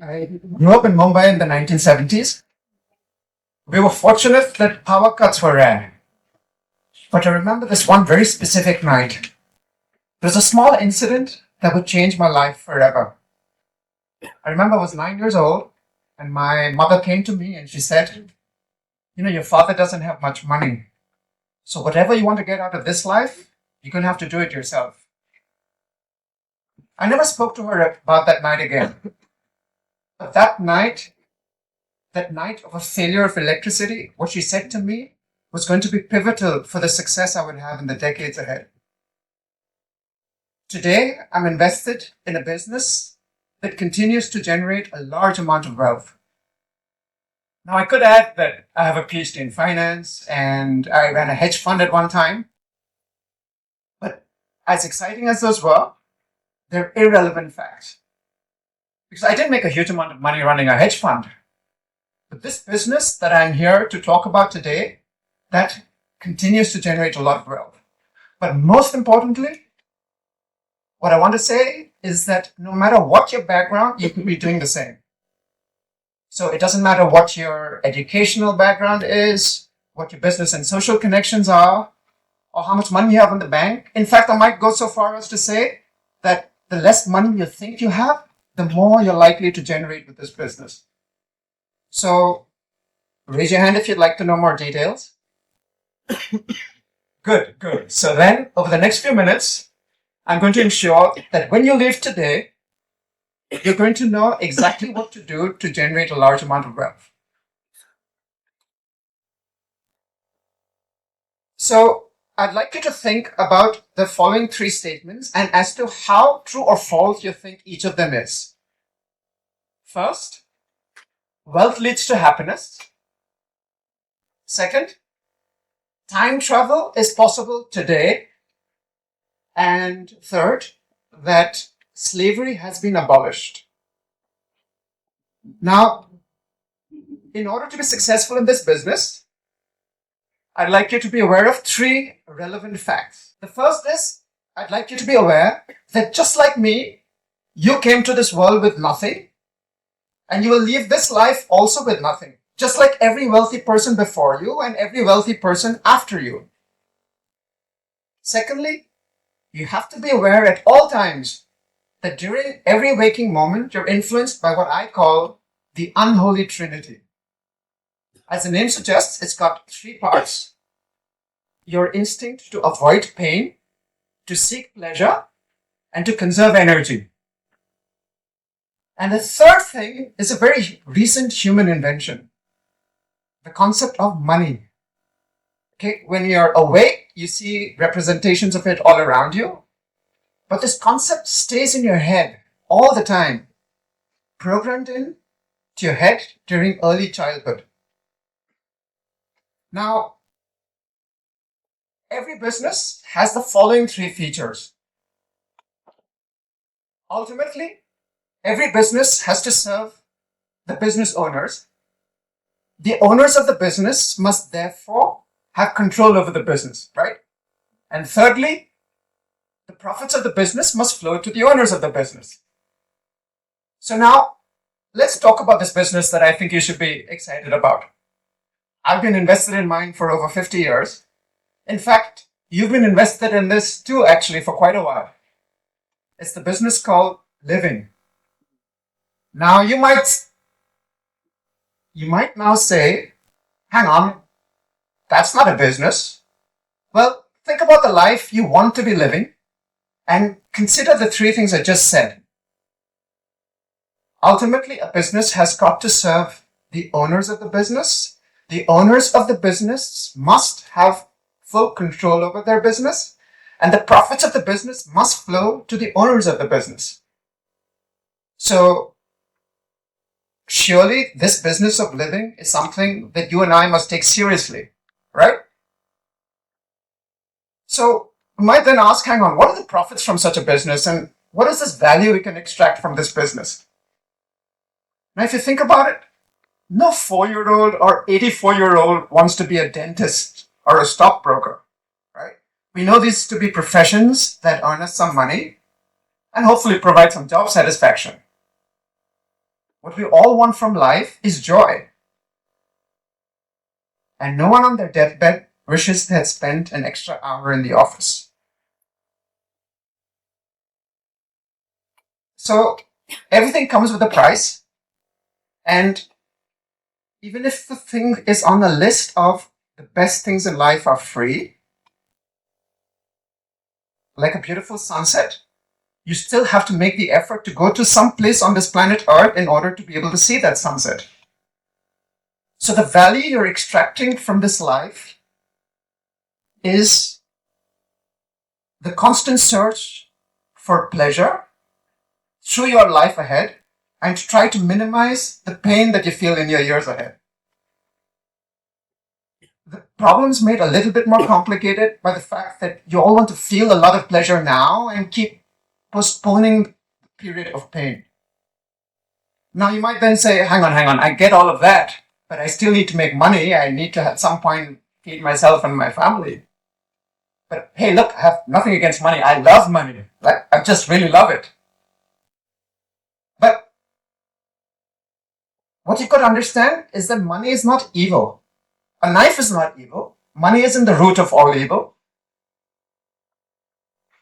I grew up in Mumbai in the 1970s. We were fortunate that power cuts were rare. But I remember this one very specific night. It was a small incident that would change my life forever. I remember I was 9 years old, and my mother came to me and she said, your father doesn't have much money. So whatever you want to get out of this life, you're going to have to do it yourself. I never spoke to her about that night again. But that night of a failure of electricity, what she said to me was going to be pivotal for the success I would have in the decades ahead. Today, I'm invested in a business that continues to generate a large amount of wealth. Now, I could add that I have a PhD in finance and I ran a hedge fund at one time. But as exciting as those were, they're irrelevant facts. Because I didn't make a huge amount of money running a hedge fund. But this business that I'm here to talk about today, that continues to generate a lot of wealth. But most importantly, what I want to say is that no matter what your background, you could be doing the same. So it doesn't matter what your educational background is, what your business and social connections are, or how much money you have in the bank. In fact, I might go so far as to say that the less money you think you have, the more you're likely to generate with this business. So raise your hand if you'd like to know more details. Good. So then, over the next few minutes, I'm going to ensure that when you leave today, you're going to know exactly what to do to generate a large amount of wealth. So I'd like you to think about the following three statements and as to how true or false you think each of them is. First, wealth leads to happiness. Second, time travel is possible today. And third, that slavery has been abolished. Now, in order to be successful in this business, I'd like you to be aware of three relevant facts. The first is, I'd like you to be aware that just like me, you came to this world with nothing, and you will leave this life also with nothing, just like every wealthy person before you and every wealthy person after you. Secondly, you have to be aware at all times that during every waking moment, you're influenced by what I call the unholy trinity. As the name suggests, it's got three parts. Your instinct to avoid pain, to seek pleasure, and to conserve energy. And the third thing is a very recent human invention, the concept of money. Okay, when you're awake, you see representations of it all around you, but this concept stays in your head all the time, programmed in to your head during early childhood. Now, every business has the following three features. Ultimately, every business has to serve the business owners. The owners of the business must therefore have control over the business, right? And thirdly, the profits of the business must flow to the owners of the business. So now, let's talk about this business that I think you should be excited about. I've been invested in mine for over 50 years. In fact, you've been invested in this too, actually, for quite a while. It's the business called living. Now, you might now say, hang on, that's not a business. Well, think about the life you want to be living and consider the three things I just said. Ultimately, a business has got to serve the owners of the business. The owners of the business must have full control over their business, and the profits of the business must flow to the owners of the business. So, surely this business of living is something that you and I must take seriously, right? So, we might then ask, hang on, what are the profits from such a business and what is this value we can extract from this business? Now, if you think about it, no 4-year-old or 84-year-old wants to be a dentist or a stockbroker, right? We know these to be professions that earn us some money and hopefully provide some job satisfaction. What we all want from life is joy. And no one on their deathbed wishes they had spent an extra hour in the office. So everything comes with a price. And even if the thing is on the list of the best things in life are free, like a beautiful sunset, you still have to make the effort to go to some place on this planet Earth in order to be able to see that sunset. So the value you're extracting from this life is the constant search for pleasure through your life ahead and to try to minimize the pain that you feel in your years ahead. The problem is made a little bit more complicated by the fact that you all want to feel a lot of pleasure now and keep postponing the period of pain. Now you might then say, hang on, I get all of that, but I still need to make money. I need to at some point feed myself and my family. But hey, look, I have nothing against money. I love money. I just really love it. But what you've got to understand is that money is not evil. A knife is not evil. Money isn't the root of all evil.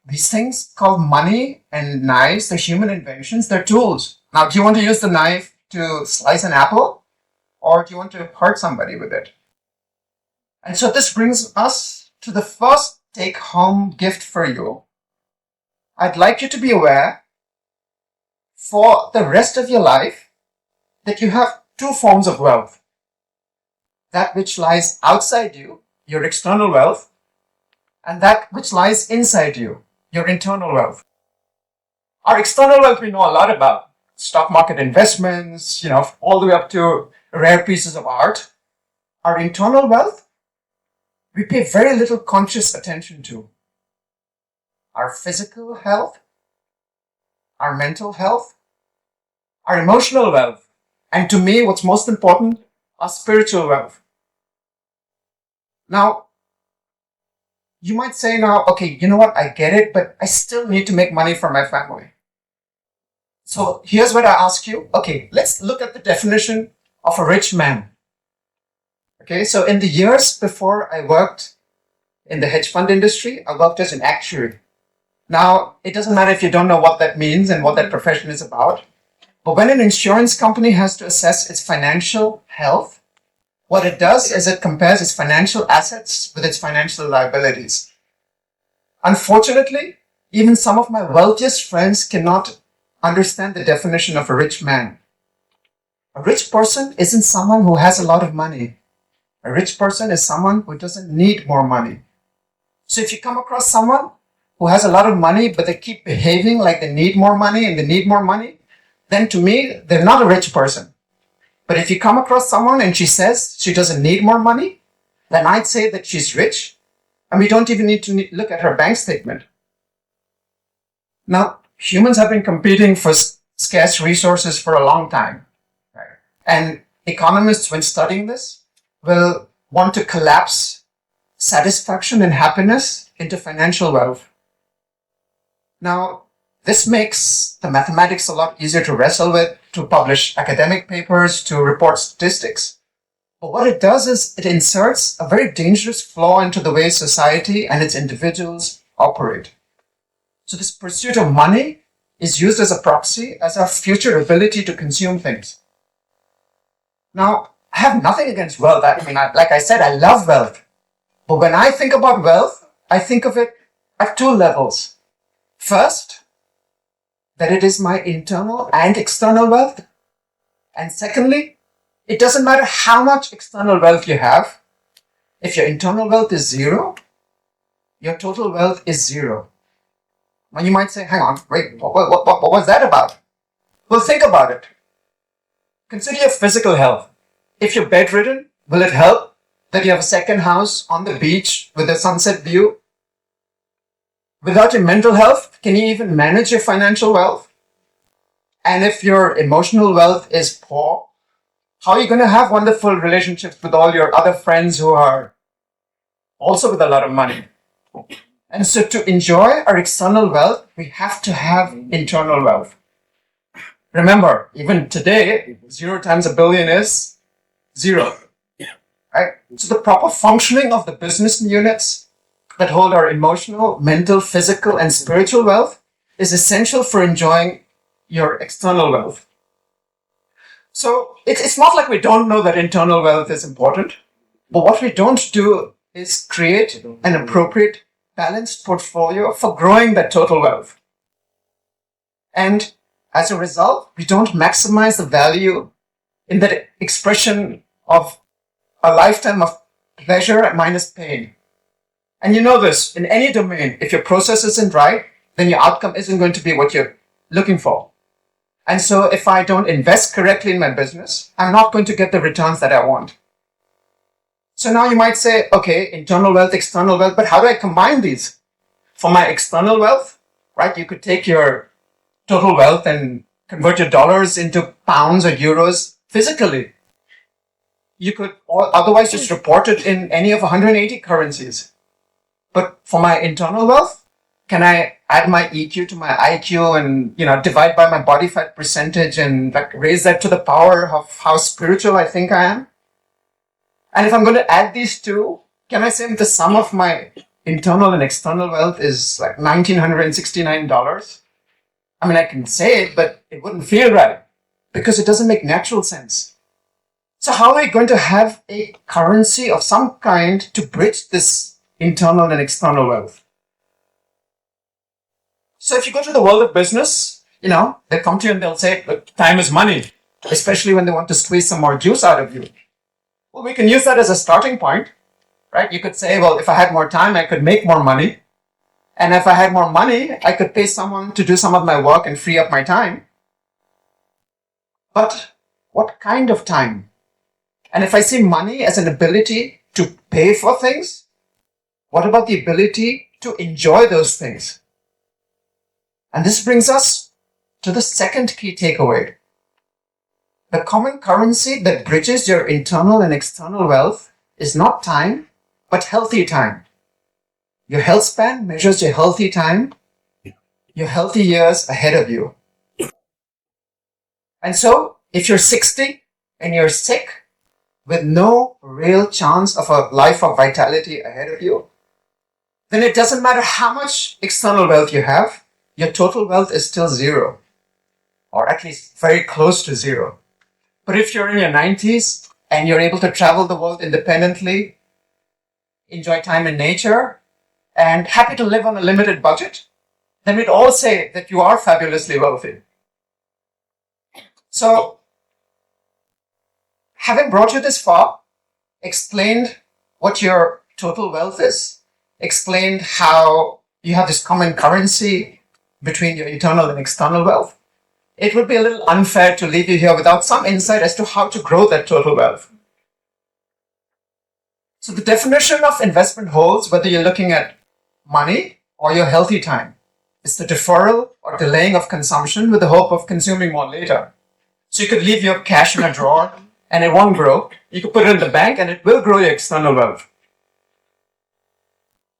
These things called money and knives, they're human inventions, they're tools. Now, do you want to use the knife to slice an apple? Or do you want to hurt somebody with it? And so this brings us to the first take-home gift for you. I'd like you to be aware for the rest of your life that you have two forms of wealth. That which lies outside you, your external wealth, and that which lies inside you, your internal wealth. Our external wealth we know a lot about. Stock market investments, all the way up to rare pieces of art. Our internal wealth, we pay very little conscious attention to. Our physical health, our mental health, our emotional wealth, and to me, what's most important, our spiritual wealth. Now, you might say now, okay, you know what, I get it, but I still need to make money for my family. So here's what I ask you. Okay, let's look at the definition of a rich man. Okay, so in the years before I worked in the hedge fund industry, I worked as an actuary. Now, it doesn't matter if you don't know what that means and what that profession is about, but when an insurance company has to assess its financial health, what it does is it compares its financial assets with its financial liabilities. Unfortunately, even some of my wealthiest friends cannot understand the definition of a rich man. A rich person isn't someone who has a lot of money. A rich person is someone who doesn't need more money. So if you come across someone who has a lot of money, but they keep behaving like they need more money and they need more money, then to me, they're not a rich person. But if you come across someone and she says she doesn't need more money, then I'd say that she's rich, and we don't even need to look at her bank statement. Now, humans have been competing for scarce resources for a long time. Right? And economists, when studying this, will want to collapse satisfaction and happiness into financial wealth. Now, this makes the mathematics a lot easier to wrestle with, to publish academic papers, to report statistics. But what it does is it inserts a very dangerous flaw into the way society and its individuals operate. So this pursuit of money is used as a proxy as our future ability to consume things. Now, I have nothing against wealth. Like I said, I love wealth. But when I think about wealth, I think of it at two levels. First, that it is my internal and external wealth. And secondly, it doesn't matter how much external wealth you have. If your internal wealth is zero, your total wealth is zero. Now you might say, hang on, wait, what was that about? Well, think about it. Consider your physical health. If you're bedridden, will it help that you have a second house on the beach with a sunset view? Without your mental health, can you even manage your financial wealth? And if your emotional wealth is poor, how are you going to have wonderful relationships with all your other friends who are also with a lot of money? And so to enjoy our external wealth, we have to have internal wealth. Remember, even today, 0 times a billion is 0. Right? So the proper functioning of the business units that hold our emotional, mental, physical, and spiritual wealth is essential for enjoying your external wealth. So it's not like we don't know that internal wealth is important, but what we don't do is create an appropriate, balanced portfolio for growing that total wealth. And as a result, we don't maximize the value in that expression of a lifetime of pleasure minus pain. And you know this, in any domain, if your process isn't right, then your outcome isn't going to be what you're looking for. And so if I don't invest correctly in my business, I'm not going to get the returns that I want. So now you might say, okay, internal wealth, external wealth, but how do I combine these? For my external wealth, right, you could take your total wealth and convert your dollars into pounds or euros physically. You could otherwise just report it in any of 180 currencies. But for my internal wealth, can I add my EQ to my IQ and, divide by my body fat percentage and raise that to the power of how spiritual I think I am? And if I'm going to add these two, can I say the sum of my internal and external wealth is like $1,969? I mean, I can say it, but it wouldn't feel right because it doesn't make natural sense. So how are we going to have a currency of some kind to bridge this internal and external wealth? So if you go to the world of business, they come to you and they'll say, look, time is money, especially when they want to squeeze some more juice out of you. Well, we can use that as a starting point, right? You could say, well, if I had more time, I could make more money. And if I had more money, I could pay someone to do some of my work and free up my time. But what kind of time? And if I see money as an ability to pay for things, what about the ability to enjoy those things? And this brings us to the second key takeaway. The common currency that bridges your internal and external wealth is not time, but healthy time. Your health span measures your healthy time, your healthy years ahead of you. And so, if you're 60 and you're sick with no real chance of a life of vitality ahead of you, then it doesn't matter how much external wealth you have, your total wealth is still 0, or at least very close to 0. But if you're in your 90s and you're able to travel the world independently, enjoy time in nature, and happy to live on a limited budget, then we'd all say that you are fabulously wealthy. So, having brought you this far, explained what your total wealth is, explained how you have this common currency between your internal and external wealth, it would be a little unfair to leave you here without some insight as to how to grow that total wealth. So the definition of investment holds whether you're looking at money or your healthy time. It's the deferral or delaying of consumption with the hope of consuming more later. So you could leave your cash in a drawer and it won't grow. You could put it in the bank and it will grow your external wealth.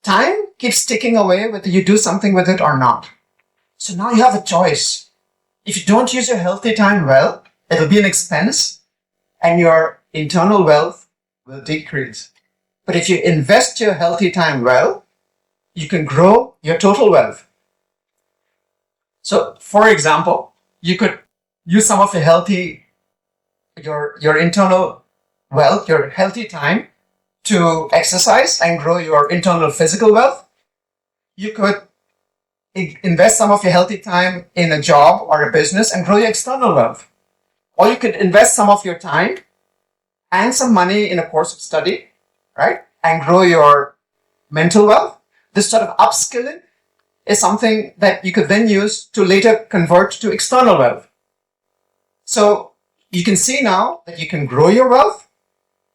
Time keeps ticking away whether you do something with it or not. So now you have a choice. If you don't use your healthy time well, it'll be an expense and your internal wealth will decrease. But if you invest your healthy time well, you can grow your total wealth. So, for example, you could use some of your internal wealth, your healthy time to exercise and grow your internal physical wealth. You could invest some of your healthy time in a job or a business and grow your external wealth. Or you could invest some of your time and some money in a course of study, right? And grow your mental wealth. This sort of upskilling is something that you could then use to later convert to external wealth. So you can see now that you can grow your wealth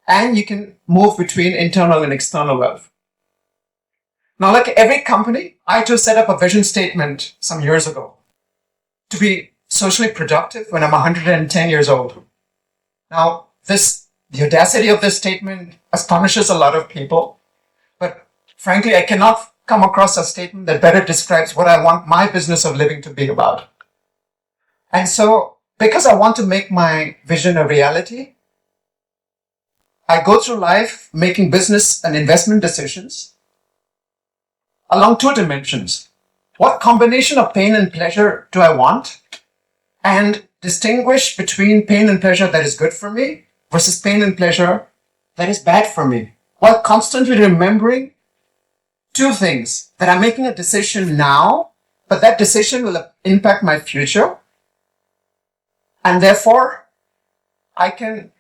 and you can move between internal and external wealth. Now, like every company, I too set up a vision statement some years ago to be socially productive when I'm 110 years old. Now, the audacity of this statement astonishes a lot of people, but frankly, I cannot come across a statement that better describes what I want my business of living to be about. And so because I want to make my vision a reality, I go through life making business and investment decisions along two dimensions. What combination of pain and pleasure do I want? And distinguish between pain and pleasure that is good for me versus pain and pleasure that is bad for me, while constantly remembering two things: that I'm making a decision now, but that decision will impact my future, and therefore I can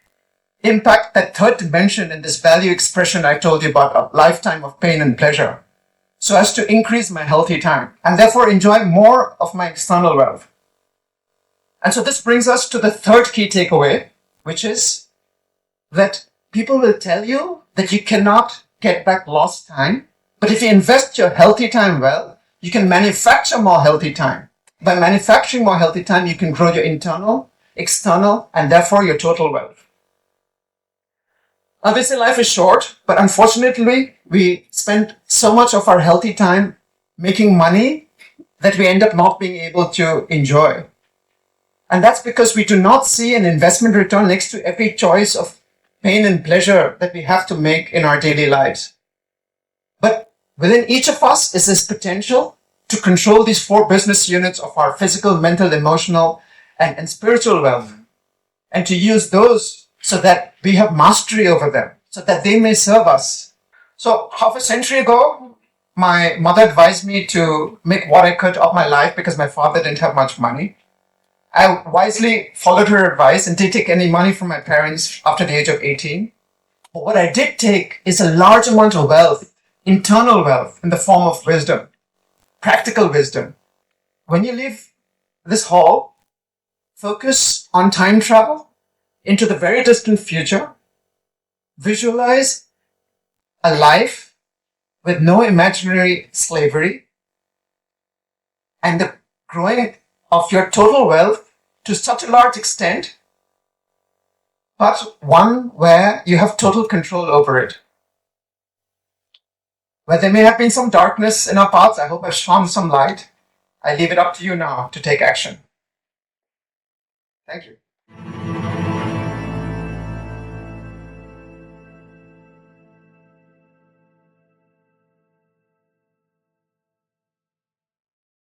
impact that third dimension in this value expression I told you about, a lifetime of pain and pleasure, so as to increase my healthy time and therefore enjoy more of my external wealth. And so this brings us to the third key takeaway, which is that people will tell you that you cannot get back lost time, but if you invest your healthy time well, you can manufacture more healthy time. By manufacturing more healthy time, you can grow your internal, external, and therefore your total wealth. Obviously, life is short, but unfortunately, we spend so much of our healthy time making money that we end up not being able to enjoy. And that's because we do not see an investment return next to every choice of pain and pleasure that we have to make in our daily lives. But within each of us is this potential to control these four business units of our physical, mental, emotional, and spiritual wealth, and to use those so that we have mastery over them, so that they may serve us. So half a century ago, my mother advised me to make what I could of my life because my father didn't have much money. I wisely followed her advice and didn't take any money from my parents after the age of 18. But what I did take is a large amount of wealth, internal wealth, in the form of wisdom, practical wisdom. When you leave this hall, focus on time travel into the very distant future. Visualize a life with no imaginary slavery and the growing of your total wealth to such a large extent, but one where you have total control over it. Where there may have been some darkness in our paths, I hope I've shone some light. I leave it up to you now to take action. Thank you.